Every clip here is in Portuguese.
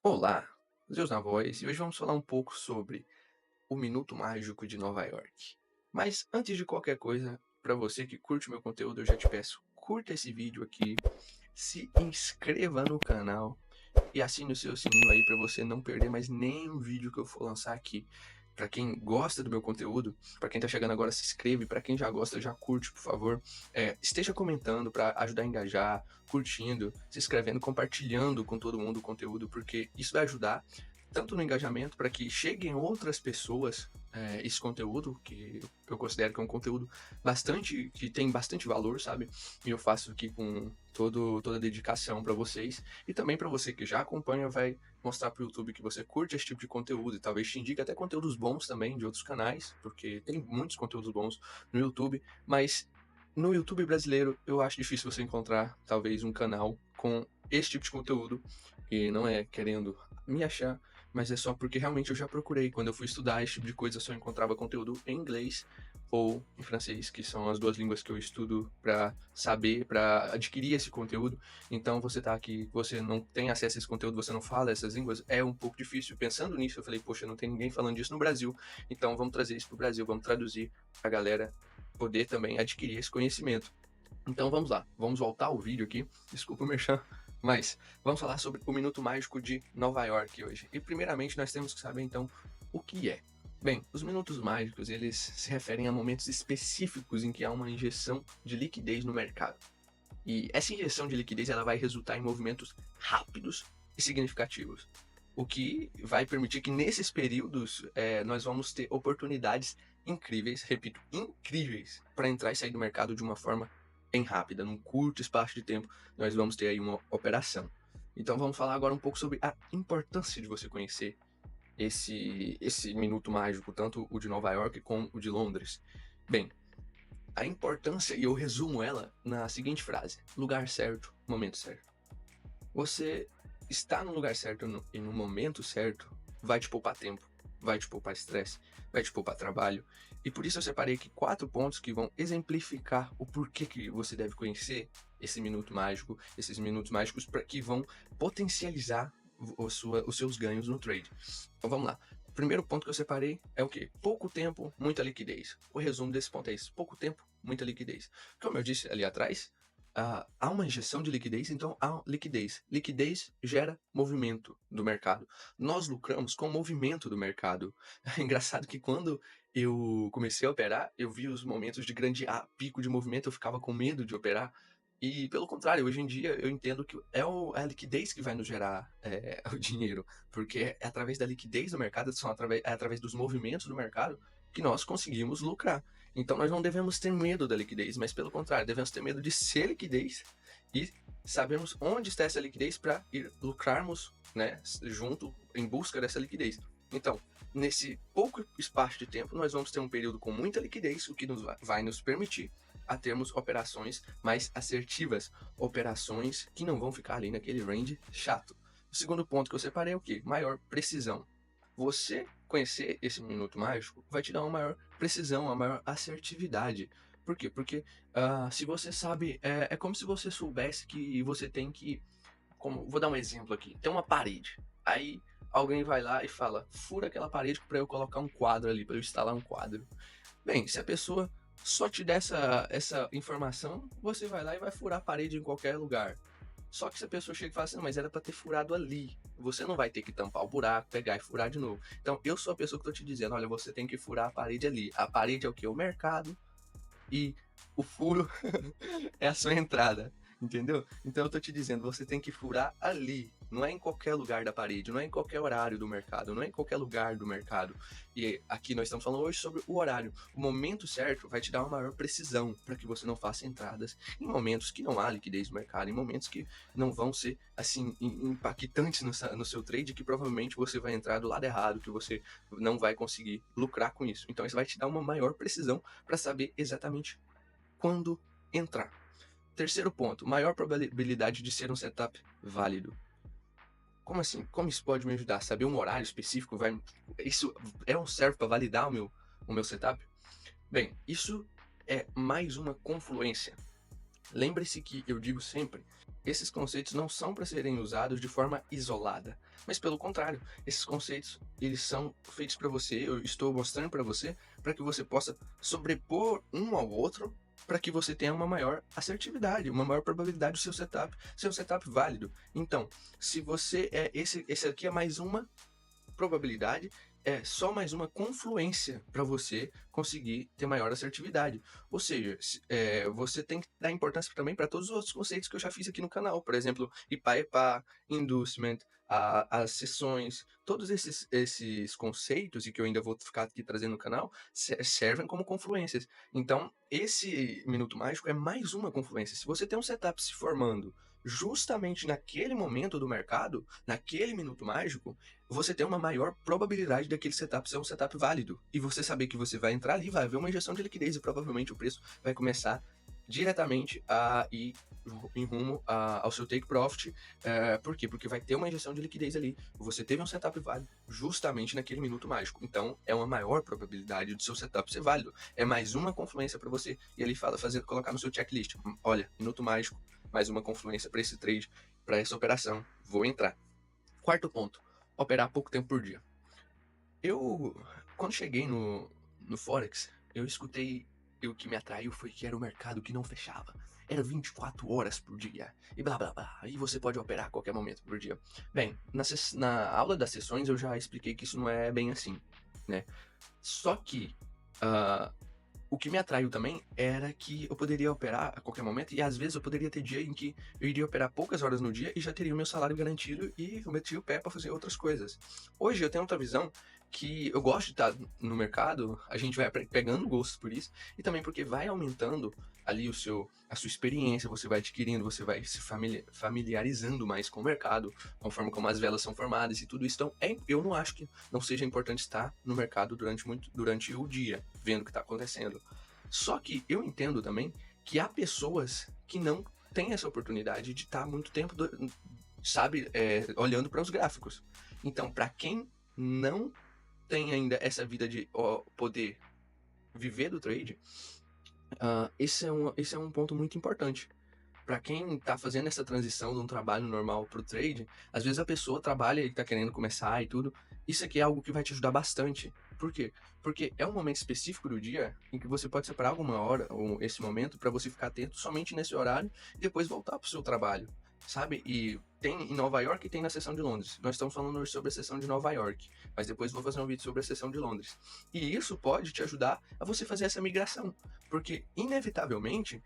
Olá, Zeus na voz, e hoje vamos falar um pouco sobre o Minuto Mágico de Nova York. Mas antes de qualquer coisa, para você que curte o meu conteúdo, eu já te peço, curta esse vídeo aqui, se inscreva no canal e assine o seu sininho aí para você não perder mais nenhum vídeo que eu for lançar aqui. Para quem gosta do meu conteúdo, para quem tá chegando agora, se inscreve, para quem já gosta, já curte, por favor. Esteja comentando para ajudar a engajar, curtindo, se inscrevendo, compartilhando com todo mundo o conteúdo, porque isso vai ajudar tanto no engajamento para que cheguem outras pessoas esse conteúdo, que eu considero que é um conteúdo que tem bastante valor, sabe? E eu faço aqui com toda a dedicação para vocês. E também para você que já acompanha, vai mostrar para o YouTube que você curte esse tipo de conteúdo e talvez te indique até conteúdos bons também de outros canais, porque tem muitos conteúdos bons no YouTube, mas no YouTube brasileiro eu acho difícil você encontrar talvez um canal com esse tipo de conteúdo, e não é querendo me achar, mas é só porque realmente eu já procurei. Quando eu fui estudar esse tipo de coisa, eu só encontrava conteúdo em inglês ou em francês, que são as duas línguas que eu estudo para saber, para adquirir esse conteúdo. Então você tá aqui, você não tem acesso a esse conteúdo, você não fala essas línguas, é um pouco difícil. Pensando nisso, eu falei, poxa, não tem ninguém falando disso no Brasil, então vamos trazer isso pro Brasil, vamos traduzir pra galera poder também adquirir esse conhecimento. Então vamos lá, vamos voltar ao vídeo aqui, desculpa o merchan, mas vamos falar sobre o Minuto Mágico de Nova York hoje. E primeiramente nós temos que saber então o que é. Bem, os minutos mágicos, eles se referem a momentos específicos em que há uma injeção de liquidez no mercado. E essa injeção de liquidez ela vai resultar em movimentos rápidos e significativos, o que vai permitir que nesses períodos nós vamos ter oportunidades incríveis, repito, incríveis, para entrar e sair do mercado de uma forma bem rápida, num curto espaço de tempo, nós vamos ter aí uma operação. Então vamos falar agora um pouco sobre a importância de você conhecer esse minuto mágico, tanto o de Nova York como o de Londres. Bem, a importância, e eu resumo ela na seguinte frase: lugar certo, momento certo. Você estar no lugar certo e no momento certo vai te poupar tempo, vai te poupar estresse, vai te poupar trabalho. E por isso eu separei aqui 4 pontos que vão exemplificar o porquê que você deve conhecer esse minuto mágico, esses minutos mágicos para que vão potencializar os seus ganhos no trade. Então vamos lá. O primeiro ponto que eu separei é o quê? Pouco tempo, muita liquidez. O resumo desse ponto é isso: pouco tempo, muita liquidez. Como eu disse ali atrás, há uma injeção de liquidez, então há liquidez. Liquidez gera movimento do mercado. Nós lucramos com o movimento do mercado. É engraçado que quando eu comecei a operar, eu vi os momentos de grande pico de movimento, eu ficava com medo de operar. E pelo contrário, hoje em dia eu entendo que é a liquidez que vai nos gerar o dinheiro, porque é através da liquidez do mercado, é através dos movimentos do mercado que nós conseguimos lucrar. Então nós não devemos ter medo da liquidez, mas pelo contrário, devemos ter medo de ser liquidez e sabermos onde está essa liquidez para ir lucrarmos, né, junto em busca dessa liquidez. Então, nesse pouco espaço de tempo, nós vamos ter um período com muita liquidez, o que vai nos permitir a termos operações mais assertivas, operações que não vão ficar ali naquele range chato. O segundo ponto que eu separei é o que? Maior precisão. Você conhecer esse minuto mágico vai te dar uma maior precisão, uma maior assertividade. Por quê? Porque se você sabe, é como se você soubesse que você tem que. Vou dar um exemplo aqui: tem uma parede. Aí alguém vai lá e fala: fura aquela parede para eu colocar um quadro ali, para eu instalar um quadro. Bem, se a pessoa só te der essa informação, você vai lá e vai furar a parede em qualquer lugar. Só que se a pessoa chega e fala assim, não, mas era para ter furado ali. Você não vai ter que tampar o buraco, pegar e furar de novo. Então, eu sou a pessoa que tô te dizendo, olha, você tem que furar a parede ali. A parede é o que? O mercado. E o furo é a sua entrada, entendeu? Então eu tô te dizendo, você tem que furar ali, não é em qualquer lugar da parede, não é em qualquer horário do mercado, não é em qualquer lugar do mercado. E aqui nós estamos falando hoje sobre o horário. O momento certo vai te dar uma maior precisão para que você não faça entradas em momentos que não há liquidez no mercado, em momentos que não vão ser assim impactantes no seu trade, que provavelmente você vai entrar do lado errado, que você não vai conseguir lucrar com isso. Então isso vai te dar uma maior precisão para saber exatamente quando entrar. Terceiro ponto, maior probabilidade de ser um setup válido. Como assim? Como isso pode me ajudar? Saber um horário específico isso serve para validar o meu setup? Bem, isso é mais uma confluência. Lembre-se que eu digo sempre esses conceitos não são para serem usados de forma isolada, mas pelo contrário, esses conceitos eles são feitos para você, eu estou mostrando para você, para que você possa sobrepor um ao outro, para que você tenha uma maior assertividade, uma maior probabilidade do seu setup ser um setup válido. Então, se você é esse aqui é mais uma probabilidade, é só mais uma confluência para você conseguir ter maior assertividade. Ou seja, você tem que dar importância também para todos os outros conceitos que eu já fiz aqui no canal. Por exemplo, IPA-EPA, Inducement, as sessões, todos esses conceitos, e que eu ainda vou ficar aqui trazendo no canal, servem como confluências. Então, esse Minuto Mágico é mais uma confluência. Se você tem um setup se formando justamente naquele momento do mercado, naquele Minuto Mágico, você tem uma maior probabilidade daquele setup ser um setup válido. E você saber que você vai entrar ali, vai haver uma injeção de liquidez e provavelmente o preço vai começar diretamente a ir em rumo ao seu take profit. Por quê? Porque vai ter uma injeção de liquidez ali. Você teve um setup válido justamente naquele minuto mágico. Então, é uma maior probabilidade do seu setup ser válido. É mais uma confluência para você. E ali fala, colocar no seu checklist. Olha, minuto mágico, mais uma confluência para esse trade, para essa operação. Vou entrar. Quarto ponto, operar pouco tempo por dia. Quando cheguei no Forex, eu escutei, e o que me atraiu foi que era um mercado que não fechava. Era 24 horas por dia, e blá blá blá, e você pode operar a qualquer momento por dia. Bem, na aula das sessões eu já expliquei que isso não é bem assim, né? Só que, o que me atraiu também era que eu poderia operar a qualquer momento, e às vezes eu poderia ter dia em que eu iria operar poucas horas no dia e já teria o meu salário garantido e eu metia o pé para fazer outras coisas. Hoje eu tenho outra visão que eu gosto de estar no mercado, a gente vai pegando gosto por isso, e também porque vai aumentando ali a sua experiência, você vai adquirindo, você vai se familiarizando mais com o mercado, conforme como as velas são formadas e tudo isso. Então, eu não acho que não seja importante estar no mercado durante o dia, vendo o que está acontecendo. Só que eu entendo também que há pessoas que não têm essa oportunidade de estar muito tempo, olhando para os gráficos. Então, para quem não tem ainda essa vida de poder viver do trade, esse é um ponto muito importante. Para quem tá fazendo essa transição de um trabalho normal pro trade, às vezes a pessoa trabalha e tá querendo começar e tudo. Isso aqui é algo que vai te ajudar bastante. Por quê? Porque é um momento específico do dia em que você pode separar alguma hora ou esse momento para você ficar atento somente nesse horário e depois voltar pro seu trabalho, sabe? E tem em Nova York e tem na seção de Londres. Nós estamos falando hoje sobre a seção de Nova York, mas depois vou fazer um vídeo sobre a seção de Londres. E isso pode te ajudar a você fazer essa migração, porque inevitavelmente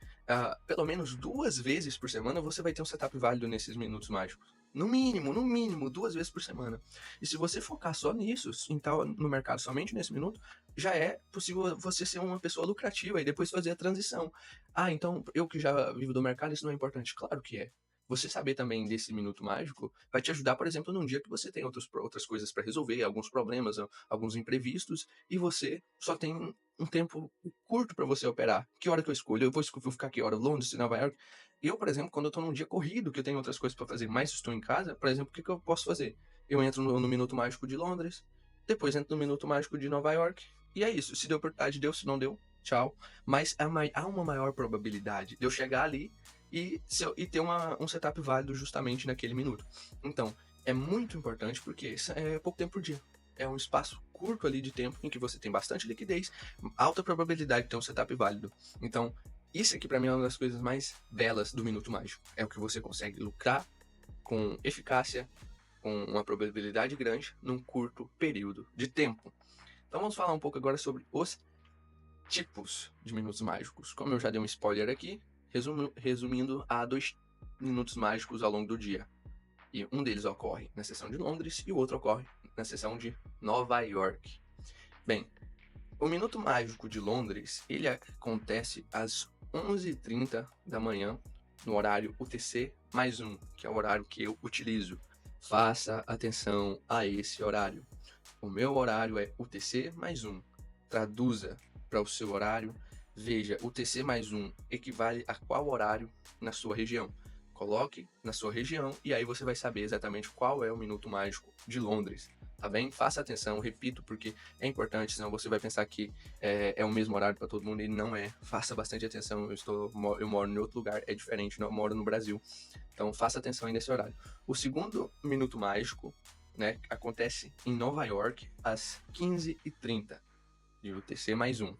pelo menos 2 vezes por semana você vai ter um setup válido nesses minutos mágicos. No mínimo, 2 vezes por semana. E se você focar só nisso, então no mercado somente nesse minuto, já é possível você ser uma pessoa lucrativa e depois fazer a transição. Então eu que já vivo do mercado, isso não é importante? Claro que é. Você saber também desse minuto mágico vai te ajudar, por exemplo, num dia que você tem outras coisas para resolver, alguns problemas, alguns imprevistos, e você só tem um tempo curto para você operar. Que hora que eu escolho? Eu vou ficar que hora? Londres, Nova York? Eu, por exemplo, quando eu tô num dia corrido, que eu tenho outras coisas para fazer, mas estou em casa, por exemplo, o que eu posso fazer? Eu entro no Minuto Mágico de Londres, depois entro no Minuto Mágico de Nova York, e é isso. Se deu oportunidade, deu. Se não deu, tchau. Mas há uma maior probabilidade de eu chegar ali e ter um setup válido justamente naquele minuto. Então, é muito importante porque isso é pouco tempo por dia. É um espaço curto ali de tempo em que você tem bastante liquidez, alta probabilidade de ter um setup válido. Então, isso aqui para mim é uma das coisas mais belas do Minuto Mágico. É o que você consegue lucrar com eficácia, com uma probabilidade grande, num curto período de tempo. Então vamos falar um pouco agora sobre os tipos de minutos mágicos. Como eu já dei um spoiler aqui, resumindo, há 2 minutos mágicos ao longo do dia. E um deles ocorre na seção de Londres e o outro ocorre na seção de Nova York. Bem, o Minuto Mágico de Londres, ele acontece às 11h30 da manhã, no horário UTC mais 1, que é o horário que eu utilizo. Faça atenção a esse horário. O meu horário é UTC mais 1. Traduza para o seu horário. Veja, UTC mais 1 equivale a qual horário na sua região. Coloque na sua região e aí você vai saber exatamente qual é o Minuto Mágico de Londres. tá bem? Faça atenção, repito, porque é importante, senão você vai pensar que é o mesmo horário para todo mundo e não é. Faça bastante atenção, eu moro em outro lugar, é diferente, não moro no Brasil. Então faça atenção aí nesse horário. O segundo minuto mágico, né, acontece em Nova York às 15h30 de UTC mais um.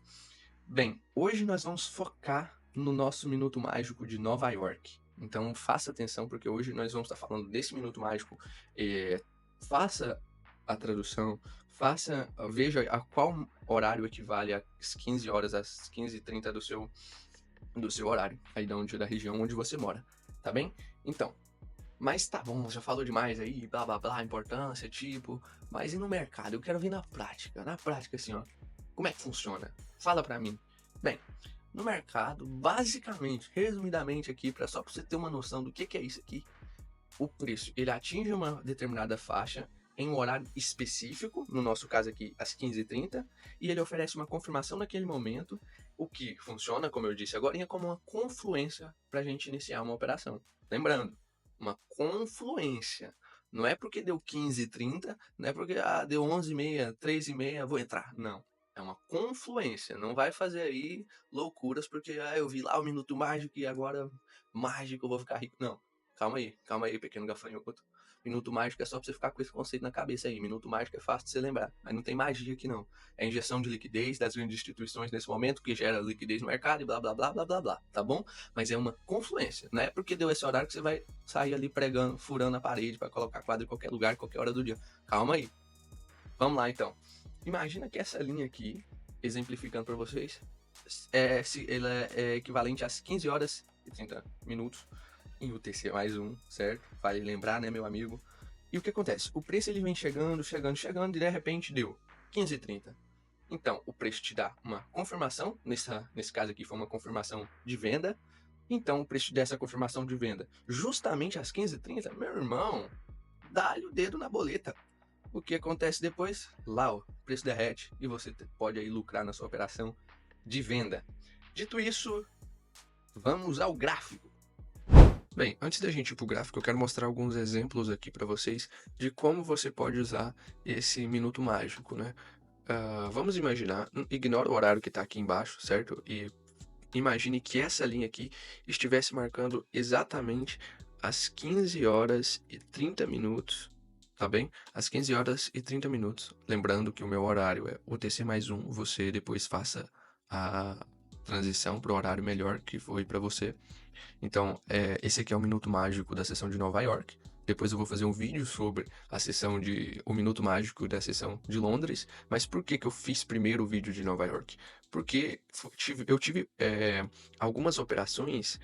Bem, hoje nós vamos focar no nosso minuto mágico de Nova York. Então faça atenção, porque hoje nós vamos estar falando desse minuto mágico. Faça a tradução, veja a qual horário equivale às 15 horas, às 15h30 do seu horário, aí da região onde você mora, tá bem? Então, mas tá bom, já falou demais aí, blá blá blá, importância, tipo, mas e no mercado? Eu quero ver na prática assim, ó, como é que funciona? Fala pra mim. Bem, no mercado, basicamente, resumidamente aqui, só pra você ter uma noção do que é isso aqui, o preço, ele atinge uma determinada faixa em um horário específico, no nosso caso aqui, às 15h30, e ele oferece uma confirmação naquele momento, o que funciona, como eu disse agora, como uma confluência para a gente iniciar uma operação. Lembrando, uma confluência. Não é porque deu 15h30, não é porque deu 11h30, 3h30, vou entrar. Não. É uma confluência. Não vai fazer aí loucuras porque eu vi lá o minuto mágico e agora mágico eu vou ficar rico. Não. Calma aí, pequeno gafanhoto. Minuto mágico é só pra você ficar com esse conceito na cabeça aí. Minuto mágico é fácil de você lembrar. Mas não tem magia aqui não. É injeção de liquidez das grandes instituições nesse momento que gera liquidez no mercado e blá blá blá blá blá blá. Tá bom? Mas é uma confluência. Não é porque deu esse horário que você vai sair ali pregando, furando a parede para colocar quadro em qualquer lugar, qualquer hora do dia. Calma aí. Vamos lá então. Imagina que essa linha aqui, exemplificando para vocês, ela é equivalente às 15 horas e 30 minutos em UTC mais um, certo? Vale lembrar, né, meu amigo? E o que acontece? O preço ele vem chegando e de repente deu 15h30. Então, o preço te dá uma confirmação, nesse caso aqui foi uma confirmação de venda. Então, o preço dessa confirmação de venda, justamente às 15h30, meu irmão, dá-lhe o dedo na boleta. O que acontece depois? Lá, ó, o preço derrete e você pode aí lucrar na sua operação de venda. Dito isso, vamos ao gráfico. Bem, antes da gente ir pro gráfico, eu quero mostrar alguns exemplos aqui para vocês de como você pode usar esse minuto mágico, né? Vamos imaginar, ignora o horário que está aqui embaixo, certo? E imagine que essa linha aqui estivesse marcando exatamente às 15 horas e 30 minutos, tá bem? Às 15 horas e 30 minutos. Lembrando que o meu horário é UTC mais um, você depois faça a transição para o horário melhor que foi para você. Então, esse aqui é o minuto mágico da sessão de Nova York. Depois eu vou fazer um vídeo sobre o minuto mágico da sessão de Londres. Mas por que eu fiz primeiro o vídeo de Nova York? Porque eu tive algumas operações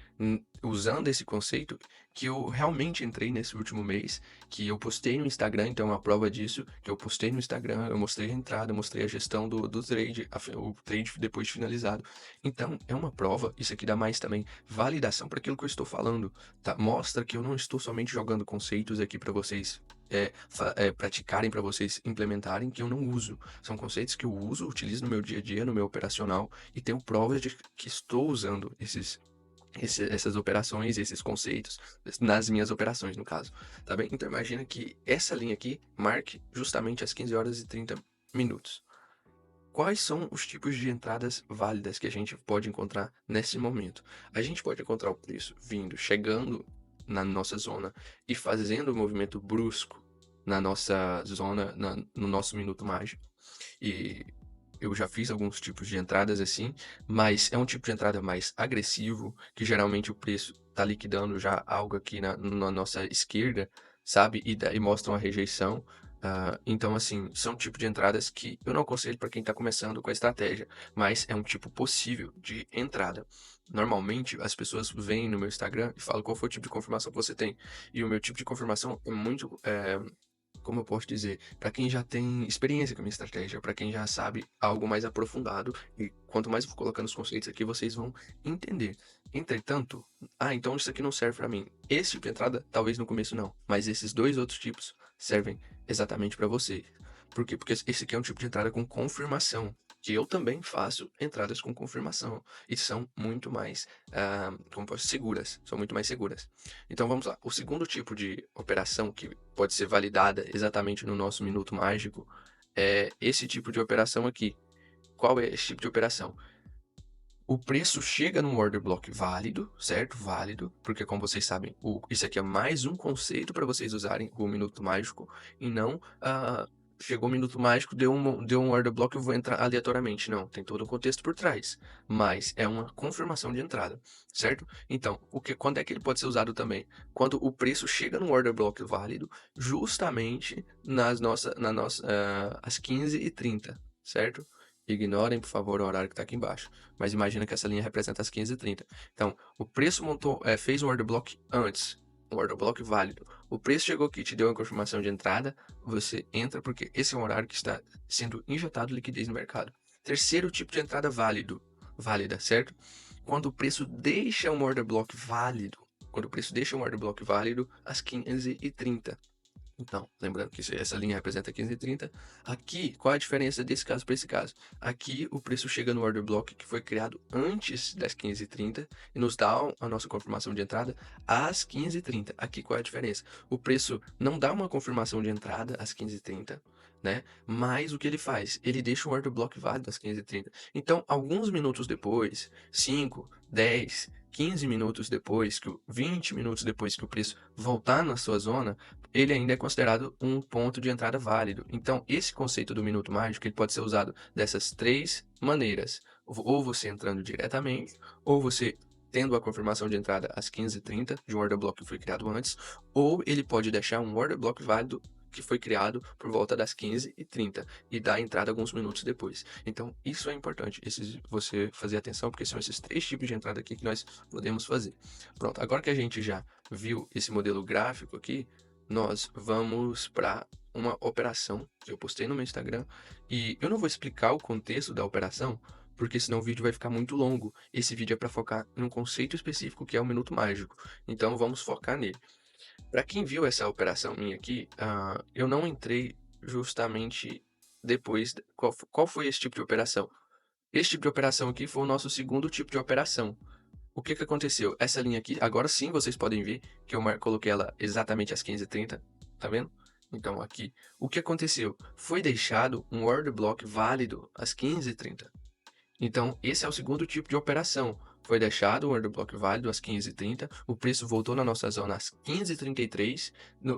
usando esse conceito que eu realmente entrei nesse último mês, que eu postei no Instagram, então é uma prova disso, que eu postei no Instagram, eu mostrei a entrada, mostrei a gestão do trade, o trade depois de finalizado. Então, é uma prova, isso aqui dá mais também validação para aquilo que eu estou falando, tá? Mostra que eu não estou somente jogando conceitos aqui para vocês praticarem, para vocês implementarem, que eu não uso. São conceitos que eu uso, utilizo no meu dia a dia, no meu operacional, e tenho provas de que estou usando essas operações, esses conceitos, nas minhas operações, no caso, tá bem? Então imagina que essa linha aqui marque justamente às 15 horas e 30 minutos. Quais são os tipos de entradas válidas que a gente pode encontrar nesse momento? A gente pode encontrar o preço chegando na nossa zona e fazendo um movimento brusco na nossa zona, no nosso minuto mágico. E eu já fiz alguns tipos de entradas assim, mas é um tipo de entrada mais agressivo, que geralmente o preço está liquidando já algo aqui na nossa esquerda, sabe? E mostra uma rejeição. Então, assim, são tipo de entradas que eu não aconselho para quem está começando com a estratégia, mas é um tipo possível de entrada. Normalmente, as pessoas vêm no meu Instagram e falam qual foi o tipo de confirmação que você tem. E o meu tipo de confirmação é muito, como eu posso dizer, para quem já tem experiência com a minha estratégia, para quem já sabe algo mais aprofundado, e quanto mais eu for colocando os conceitos aqui, vocês vão entender. Entretanto, então isso aqui não serve para mim. Esse tipo de entrada, talvez no começo não, mas esses dois outros tipos servem exatamente para você. Por quê? Porque esse aqui é um tipo de entrada com confirmação. que eu também faço entradas com confirmação e são muito mais, como posso seguras, são muito mais seguras. Então vamos lá, o segundo tipo de operação que pode ser validada exatamente no nosso minuto mágico, é esse tipo de operação aqui. Qual é esse tipo de operação? O preço chega num order block válido, certo? Válido, porque como vocês sabem, isso aqui é mais um conceito para vocês usarem o minuto mágico e não chegou o minuto mágico, deu um order block, eu vou entrar aleatoriamente. Não, tem todo um contexto por trás, mas é uma confirmação de entrada, certo? Então, quando é que ele pode ser usado também? Quando o preço chega num order block válido, justamente às 15h30, certo? Ignorem, por favor, o horário que está aqui embaixo. Mas imagina que essa linha representa as 15h30. Então, o preço fez um order block antes, um order block válido. O preço chegou aqui, te deu uma confirmação de entrada, você entra porque esse é um horário que está sendo injetado liquidez no mercado. Terceiro tipo de entrada válida, certo? Quando o preço deixa um order block válido, às 15h30. Então, lembrando que essa linha representa 15h30. Aqui, qual é a diferença desse caso para esse caso? Aqui, o preço chega no order block que foi criado antes das 15h30 e nos dá a nossa confirmação de entrada às 15h30. Aqui, qual é a diferença? O preço não dá uma confirmação de entrada às 15h30, né? Mas o que ele faz? Ele deixa um order block válido às 15h30. Então, alguns minutos depois, 5, 10, 15 minutos depois, 20 minutos depois que o preço voltar na sua zona, ele ainda é considerado um ponto de entrada válido. Então, esse conceito do minuto mágico ele pode ser usado dessas três maneiras. Ou você entrando diretamente, ou você tendo a confirmação de entrada às 15h30 de um order block que foi criado antes, ou ele pode deixar um order block válido que foi criado por volta das 15h30 e dar entrada alguns minutos depois. Então, isso é importante, você fazer atenção, porque são esses três tipos de entrada aqui que nós podemos fazer. Pronto, agora que a gente já viu esse modelo gráfico aqui, nós vamos para uma operação que eu postei no meu Instagram e eu não vou explicar o contexto da operação, porque senão o vídeo vai ficar muito longo. Esse vídeo é para focar em um conceito específico que é o minuto mágico. Então vamos focar nele. Para quem viu essa operação minha aqui, eu não entrei justamente depois. Qual foi esse tipo de operação? Esse tipo de operação aqui foi o nosso segundo tipo de operação. O que aconteceu? Essa linha aqui, agora sim vocês podem ver que eu coloquei ela exatamente às 15h30, tá vendo? Então aqui, o que aconteceu? Foi deixado um order block válido às 15h30. Então esse é o segundo tipo de operação. Foi deixado um order block válido às 15h30, o preço voltou na nossa zona às 15h33.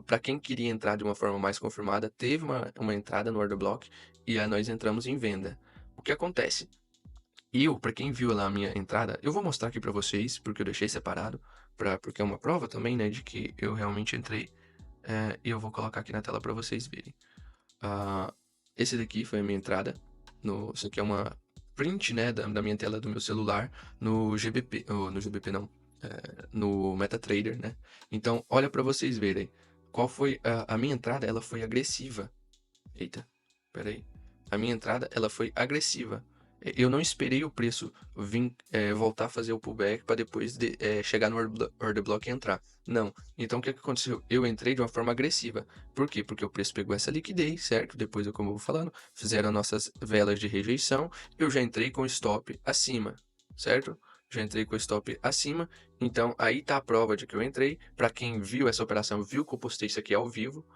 Para quem queria entrar de uma forma mais confirmada, teve uma entrada no order block e aí nós entramos em venda. O que acontece? Para quem viu lá a minha entrada, eu vou mostrar aqui para vocês, porque eu deixei separado, porque é uma prova também, né, de que eu realmente entrei. E eu vou colocar aqui na tela para vocês verem. Esse daqui foi a minha entrada. Isso aqui é uma print, né, da minha tela do meu celular no GBP, no GBP não, no MetaTrader, né. Então, olha para vocês verem. Qual foi a minha entrada? Ela foi agressiva. Eita, peraí. A minha entrada, ela foi agressiva. Eu não esperei o preço voltar a fazer o pullback para depois chegar no order block e entrar. Não. Então, o que aconteceu? Eu entrei de uma forma agressiva. Por quê? Porque o preço pegou essa liquidez, certo? Depois, como eu vou falando, fizeram nossas velas de rejeição. Eu já entrei com stop acima, certo? Já entrei com stop acima. Então, aí tá a prova de que eu entrei. Para quem viu essa operação, viu que eu postei isso aqui ao vivo.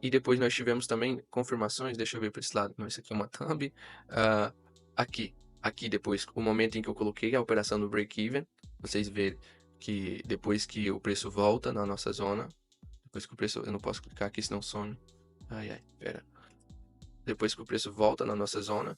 E depois nós tivemos também confirmações, deixa eu ver para esse lado, não, isso aqui é uma thumb. Aqui depois, o momento em que eu coloquei a operação no break-even, vocês verem que depois que o preço volta na nossa zona, depois que o preço, eu não posso clicar aqui senão some. Pera. Depois que o preço volta na nossa zona,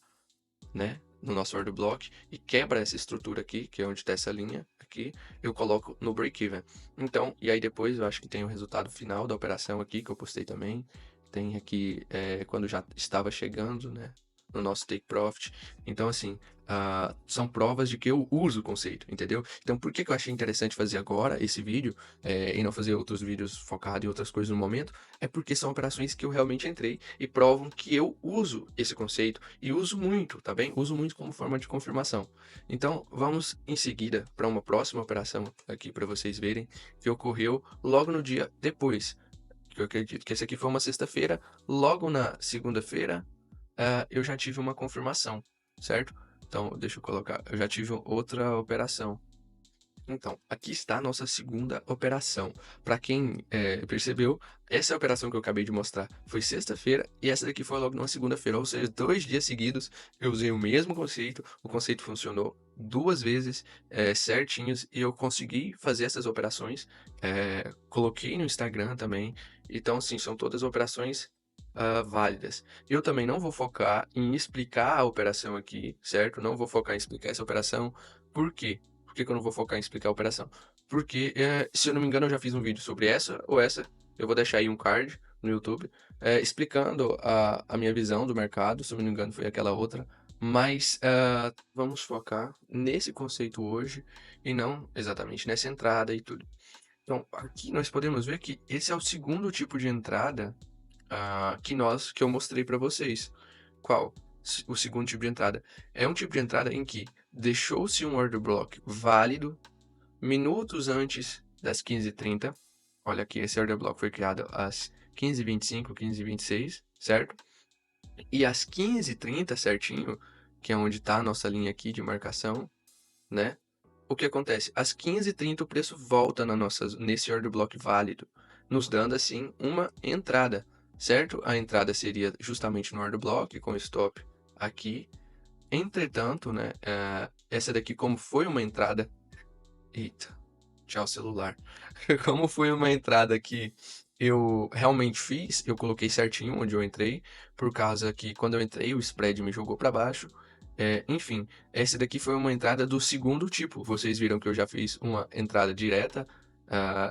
né, no nosso order block e quebra essa estrutura aqui, que é onde está essa linha aqui, eu coloco no break-even. Então, e aí depois eu acho que tem o resultado final da operação aqui, que eu postei também. Tem aqui quando já estava chegando, né, no nosso take profit. Então, assim, são provas de que eu uso o conceito, entendeu? Então, por que eu achei interessante fazer agora esse vídeo e não fazer outros vídeos focados em outras coisas no momento? É porque são operações que eu realmente entrei e provam que eu uso esse conceito e uso muito, tá bem? Uso muito como forma de confirmação. Então, vamos em seguida para uma próxima operação aqui para vocês verem que ocorreu logo no dia depois. Eu acredito que esse aqui foi uma sexta-feira, logo na segunda-feira eu já tive uma confirmação. certo? Então, deixa eu colocar, eu já tive outra operação. Então, aqui está a nossa segunda operação. Para quem percebeu, essa operação que eu acabei de mostrar foi sexta-feira e essa daqui foi logo numa segunda-feira, ou seja, 2 dias seguidos eu usei o mesmo conceito, o conceito funcionou 2 vezes certinhos e eu consegui fazer essas operações, coloquei no Instagram também, então assim, são todas operações válidas. Eu também não vou focar em explicar a operação aqui, certo? Não vou focar em explicar essa operação, por quê? Por que que eu não vou focar em explicar a operação? Porque, se eu não me engano, eu já fiz um vídeo sobre essa ou essa. Eu vou deixar aí um card no YouTube, explicando a minha visão do mercado. Se eu não me engano, foi aquela outra. Mas vamos focar nesse conceito hoje e não exatamente nessa entrada e tudo. Então, aqui nós podemos ver que esse é o segundo tipo de entrada que eu mostrei para vocês. Qual? O segundo tipo de entrada. É um tipo de entrada em que deixou-se um order block válido minutos antes das 15h30. Olha aqui, esse order block foi criado às 15h25, 15h26, certo? E às 15h30 certinho, que é onde está a nossa linha aqui de marcação, né? O que acontece? Às 15h30 o preço volta nesse order block válido, nos dando assim uma entrada, certo? A entrada seria justamente no order block, com stop aqui. Entretanto, né, essa daqui como foi uma entrada... Eita, tchau celular. Como foi uma entrada que eu realmente fiz, eu coloquei certinho onde eu entrei, por causa que quando eu entrei o spread me jogou para baixo. Enfim, essa daqui foi uma entrada do segundo tipo. Vocês viram que eu já fiz uma entrada direta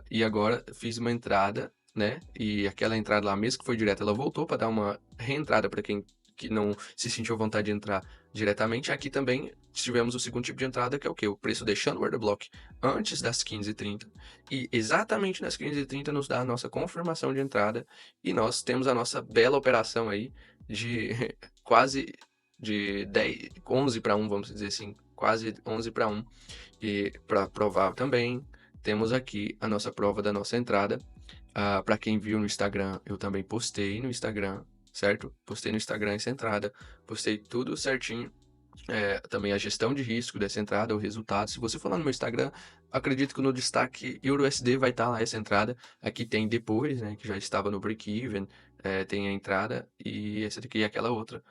e agora fiz uma entrada, né? E aquela entrada lá, mesmo que foi direta, ela voltou para dar uma reentrada para quem que não se sentiu vontade de entrar diretamente. Aqui também tivemos o segundo tipo de entrada, que é o quê? O preço deixando o order block antes das 15h30 e exatamente nas 15h30 nos dá a nossa confirmação de entrada e nós temos a nossa bela operação aí de quase de 10, 11 para 1, vamos dizer assim, quase 11 para 1. E para provar também, temos aqui a nossa prova da nossa entrada. Para quem viu no Instagram, eu também postei no Instagram, certo? Postei no Instagram essa entrada, postei tudo certinho. Também a gestão de risco dessa entrada, o resultado. Se você for lá no meu Instagram, acredito que no destaque EURUSD vai estar lá essa entrada. Aqui tem depois, né, que já estava no break-even, tem a entrada e essa daqui é aquela outra.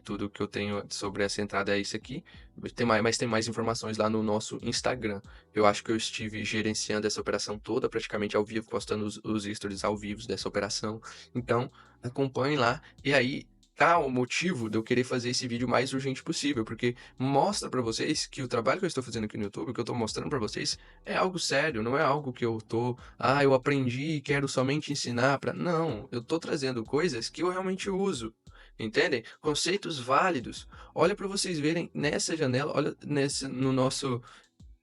Tudo que eu tenho sobre essa entrada é isso aqui. Mas tem mais informações lá no nosso Instagram. Eu acho que eu estive gerenciando essa operação toda, praticamente ao vivo, postando os stories ao vivo dessa operação. Então, acompanhe lá. E aí, tá o motivo de eu querer fazer esse vídeo o mais urgente possível, porque mostra para vocês que o trabalho que eu estou fazendo aqui no YouTube, que eu estou mostrando para vocês, é algo sério, não é algo que eu aprendi e quero somente ensinar para... Não, eu estou trazendo coisas que eu realmente uso. Entendem? Conceitos válidos. Olha para vocês verem nessa janela, olha no nosso.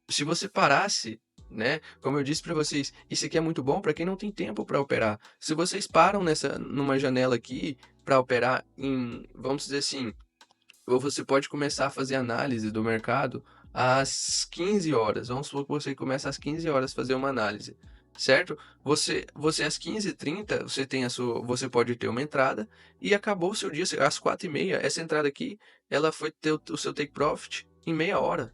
Se você parasse, né? Como eu disse para vocês, isso aqui é muito bom para quem não tem tempo para operar. Se vocês param numa janela aqui para operar em, vamos dizer assim, ou você pode começar a fazer análise do mercado às 15 horas. Vamos supor que você começa às 15 horas a fazer uma análise, certo? Você às 15h30, você pode ter uma entrada e acabou o seu dia, às 4h30, essa entrada aqui, ela foi ter o seu take profit em meia hora.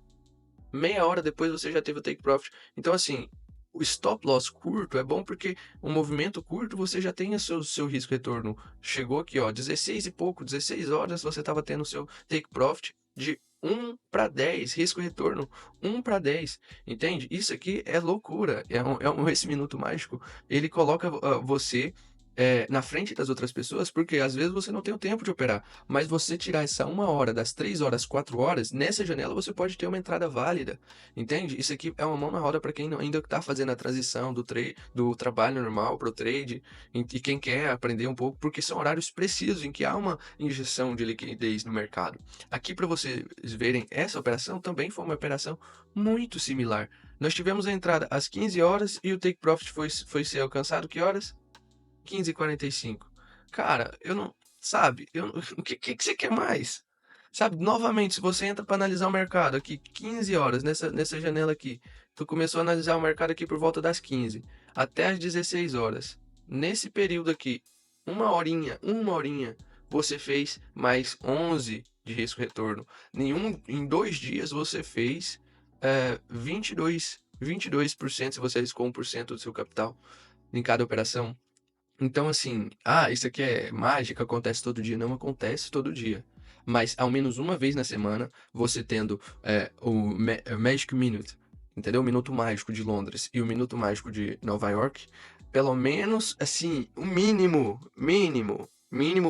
Meia hora depois você já teve o take profit. Então, assim, o stop loss curto é bom porque o movimento curto você já tem o seu risco retorno. Chegou aqui, ó, 16 e pouco, 16 horas você estava tendo o seu take profit de 1 para 10, risco retorno 1 para 10, entende? Isso aqui é loucura, esse minuto mágico, ele coloca você na frente das outras pessoas, porque às vezes você não tem o tempo de operar, mas você tirar essa 1 hora, das 3 horas, 4 horas, nessa janela você pode ter uma entrada válida, entende? Isso aqui é uma mão na roda para quem ainda está fazendo a transição do trabalho normal para o trade, e quem quer aprender um pouco, porque são horários precisos em que há uma injeção de liquidez no mercado. Aqui para vocês verem, essa operação também foi uma operação muito similar. Nós tivemos a entrada às 15 horas e o take profit foi ser alcançado que horas? 15h45. Cara, eu não. Sabe? O que você quer mais? Sabe? Novamente, se você entra para analisar o mercado aqui, 15 horas, nessa janela aqui, tu começou a analisar o mercado aqui por volta das 15 até as 16 horas. Nesse período aqui, uma horinha, você fez mais 11 de risco retorno. Em 2 dias você fez 22% se você arriscou 1% do seu capital em cada operação. Então, assim, isso aqui é mágica, acontece todo dia. Não acontece todo dia. Mas ao menos uma vez na semana, você tendo o Magic Minute, entendeu? O Minuto Mágico de Londres e o Minuto Mágico de Nova York, pelo menos, assim, o mínimo,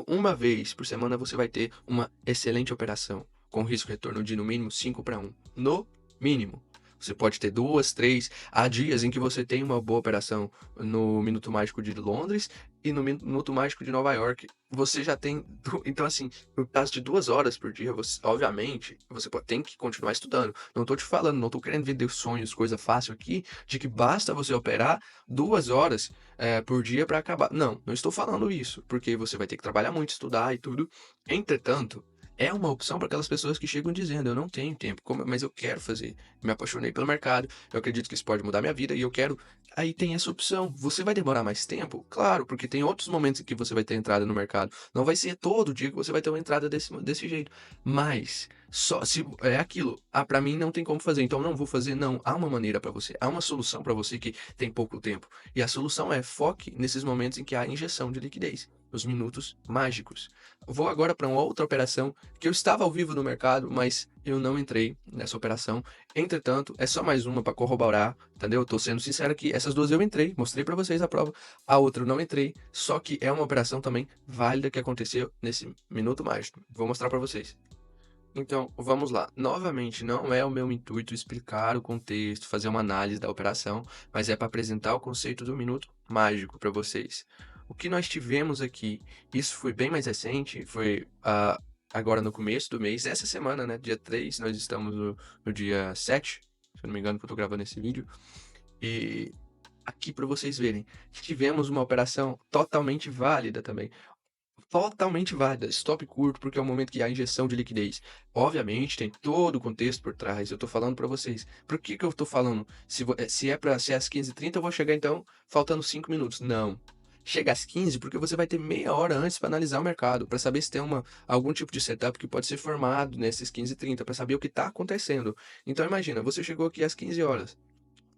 uma vez por semana você vai ter uma excelente operação, com risco retorno de no mínimo 5-1. No mínimo. Você pode ter 2, 3. Há dias em que você tem uma boa operação no Minuto Mágico de Londres e no Minuto Mágico de Nova York. Você já tem. Então, assim, no caso de 2 horas por dia, você, obviamente, você tem que continuar estudando. Não tô te falando, não tô querendo vender sonhos, coisa fácil aqui, de que basta você operar 2 horas por dia para acabar. Não estou falando isso, porque você vai ter que trabalhar muito, estudar e tudo. Entretanto, é uma opção para aquelas pessoas que chegam dizendo: eu não tenho tempo, mas eu quero fazer. Me apaixonei pelo mercado, eu acredito que isso pode mudar minha vida e eu quero. Aí tem essa opção. Você vai demorar mais tempo? Claro, porque tem outros momentos em que você vai ter entrada no mercado. Não vai ser todo dia que você vai ter uma entrada desse jeito. Mas, só se é aquilo. Para mim não tem como fazer, então não vou fazer. Não, há uma maneira para você. Há uma solução para você que tem pouco tempo. E a solução é foque nesses momentos em que há injeção de liquidez. Os minutos mágicos. Vou agora para uma outra operação que eu estava ao vivo no mercado, mas eu não entrei nessa operação. Entretanto, é só mais uma para corroborar, entendeu? Eu tô sendo sincero aqui, essas duas eu entrei, mostrei para vocês a prova. A outra eu não entrei, só que é uma operação também válida que aconteceu nesse minuto mágico. Vou mostrar para vocês. Então, vamos lá. Novamente, não é o meu intuito explicar o contexto, fazer uma análise da operação, mas é para apresentar o conceito do minuto mágico para vocês. O que nós tivemos aqui, isso foi bem mais recente, foi agora no começo do mês, essa semana, né? Dia 3, nós estamos no dia 7, se eu não me engano, que eu tô gravando esse vídeo. E aqui para vocês verem, tivemos uma operação totalmente válida também. Totalmente válida, stop curto, porque é o momento que há injeção de liquidez. Obviamente, tem todo o contexto por trás, eu tô falando para vocês. Por que eu tô falando? Se é às 15h30, eu vou chegar então faltando 5 minutos. Não. Chega às 15 porque você vai ter meia hora antes para analisar o mercado, para saber se tem algum tipo de setup que pode ser formado nesses 15h30, para saber o que está acontecendo. Então imagina, você chegou aqui às 15 horas,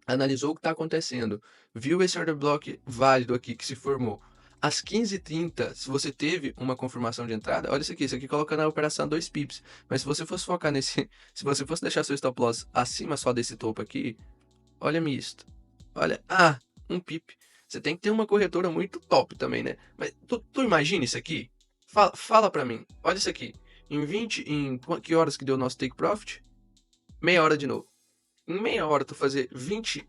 analisou o que está acontecendo, viu esse order block válido aqui que se formou. Às 15h30, se você teve uma confirmação de entrada, olha isso aqui coloca na operação 2 pips. Mas se você fosse focar nesse, se você fosse deixar seu stop loss acima só desse topo aqui, olha-me isto. Olha, 1 pip. Você tem que ter uma corretora muito top também, né? Mas tu imagina isso aqui? Fala pra mim. Olha isso aqui. Em que horas que deu o nosso take profit? Meia hora de novo. Em meia hora tu fazer 20-1,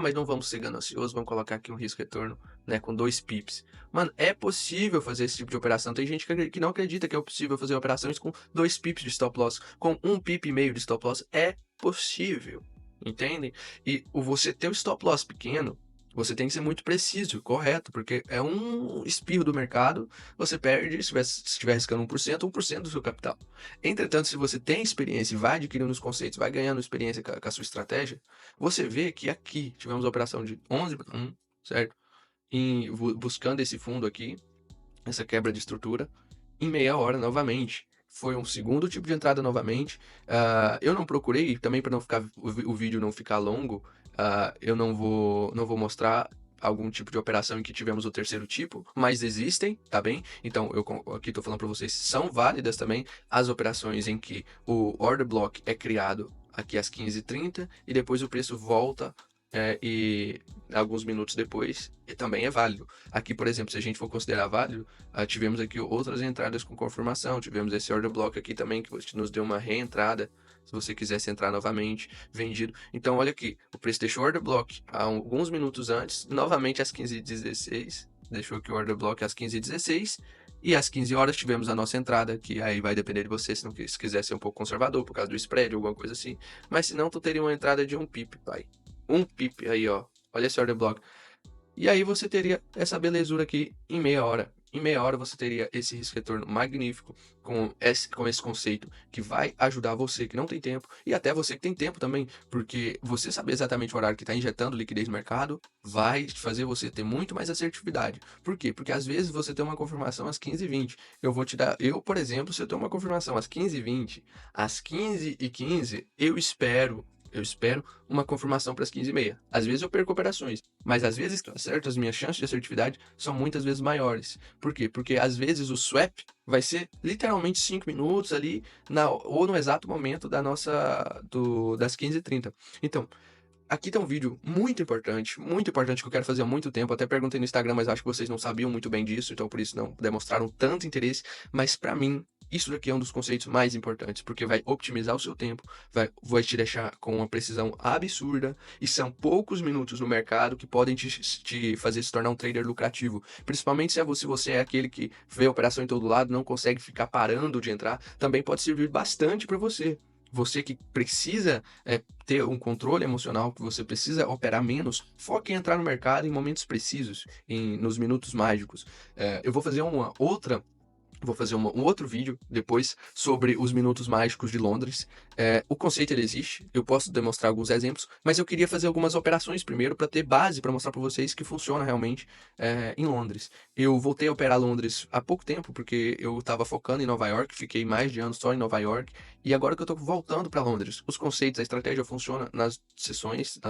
mas não vamos ser gananciosos, vamos colocar aqui um risco retorno, né, com 2 pips. Mano, é possível fazer esse tipo de operação. Tem gente que não acredita que é possível fazer operações com 2 pips de stop loss, com 1,5 pip de stop loss. É possível, entendem? E você ter o stop loss pequeno, você tem que ser muito preciso, correto, porque é um espirro do mercado, você perde, se estiver arriscando 1% do seu capital. Entretanto, se você tem experiência e vai adquirindo os conceitos, vai ganhando experiência com a sua estratégia, você vê que aqui tivemos a operação de 11-1, certo? Buscando esse fundo aqui, essa quebra de estrutura, em meia hora novamente. Foi um segundo tipo de entrada novamente. Eu não procurei, também para não ficar o vídeo não ficar longo, eu não vou mostrar algum tipo de operação em que tivemos o terceiro tipo, mas existem, tá bem? Então, eu aqui estou falando para vocês, são válidas também as operações em que o order block é criado aqui às 15h30 e depois o preço volta e alguns minutos depois e também é válido. Aqui, por exemplo, se a gente for considerar válido, tivemos aqui outras entradas com confirmação, tivemos esse order block aqui também que nos deu uma reentrada, se você quisesse entrar novamente, vendido. Então, olha aqui, o preço deixou o order block há alguns minutos antes, novamente às 15h16, deixou aqui o order block às 15h16, e às 15 horas tivemos a nossa entrada, que aí vai depender de você, se quiser ser um pouco conservador, por causa do spread ou alguma coisa assim. Mas se não, tu teria uma entrada de 1 pip, pai. 1 pip aí, ó. Olha esse order block. E aí você teria essa belezura aqui em meia hora. Em meia hora você teria esse risco-retorno magnífico com esse conceito que vai ajudar você que não tem tempo e até você que tem tempo também, porque você saber exatamente o horário que está injetando liquidez no mercado vai fazer você ter muito mais assertividade. Por quê? Porque às vezes você tem uma confirmação às 15h20. Eu, por exemplo, se eu tenho uma confirmação às 15h20, às 15h15, eu espero uma confirmação para as 15h30. Às vezes eu perco operações, mas às vezes que eu acerto, as minhas chances de assertividade são muitas vezes maiores. Por quê? Porque às vezes o swap vai ser literalmente 5 minutos ali, ou no exato momento das 15h30. Então, aqui tem um vídeo muito importante que eu quero fazer há muito tempo. Até perguntei no Instagram, mas acho que vocês não sabiam muito bem disso, então por isso não demonstraram tanto interesse. Mas pra mim, isso daqui é um dos conceitos mais importantes, porque vai otimizar o seu tempo, vai te deixar com uma precisão absurda, e são poucos minutos no mercado que podem te fazer se tornar um trader lucrativo. Principalmente se você é aquele que vê a operação em todo lado, não consegue ficar parando de entrar, também pode servir bastante para você. Você que precisa ter um controle emocional, que você precisa operar menos, foque em entrar no mercado em momentos precisos, nos minutos mágicos. Eu vou fazer um outro vídeo depois sobre os minutos mágicos de Londres. O conceito ele existe, eu posso demonstrar alguns exemplos, mas eu queria fazer algumas operações primeiro para ter base para mostrar para vocês que funciona realmente em Londres. Eu voltei a operar Londres há pouco tempo, porque eu estava focando em Nova York, fiquei mais de anos só em Nova York, e agora que eu estou voltando para Londres, os conceitos, a estratégia funciona nas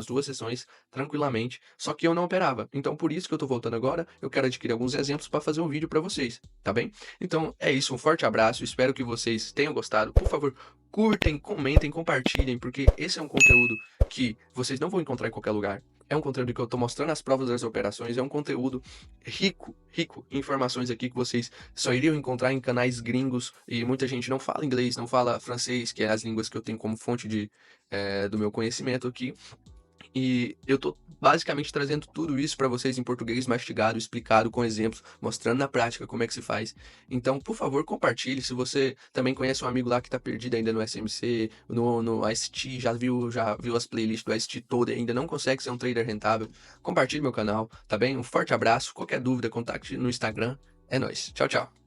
duas sessões, tranquilamente, só que eu não operava. Então por isso que eu estou voltando agora, eu quero adquirir alguns exemplos para fazer um vídeo para vocês, tá bem? Então é isso, um forte abraço, espero que vocês tenham gostado. Por favor, curtem, comentem, compartilhem, porque esse é um conteúdo que vocês não vão encontrar em qualquer lugar. É um conteúdo que eu estou mostrando as provas das operações, é um conteúdo rico em informações aqui que vocês só iriam encontrar em canais gringos, e muita gente não fala inglês, não fala francês, que é as línguas que eu tenho como fonte do meu conhecimento aqui. E eu tô basicamente trazendo tudo isso para vocês em português mastigado, explicado com exemplos, mostrando na prática como é que se faz. Então, por favor, compartilhe. Se você também conhece um amigo lá que tá perdido ainda no SMC, no AST, já viu as playlists do AST toda e ainda não consegue ser um trader rentável, compartilhe meu canal, tá bem? Um forte abraço. Qualquer dúvida, contacte no Instagram. É nóis. Tchau, tchau.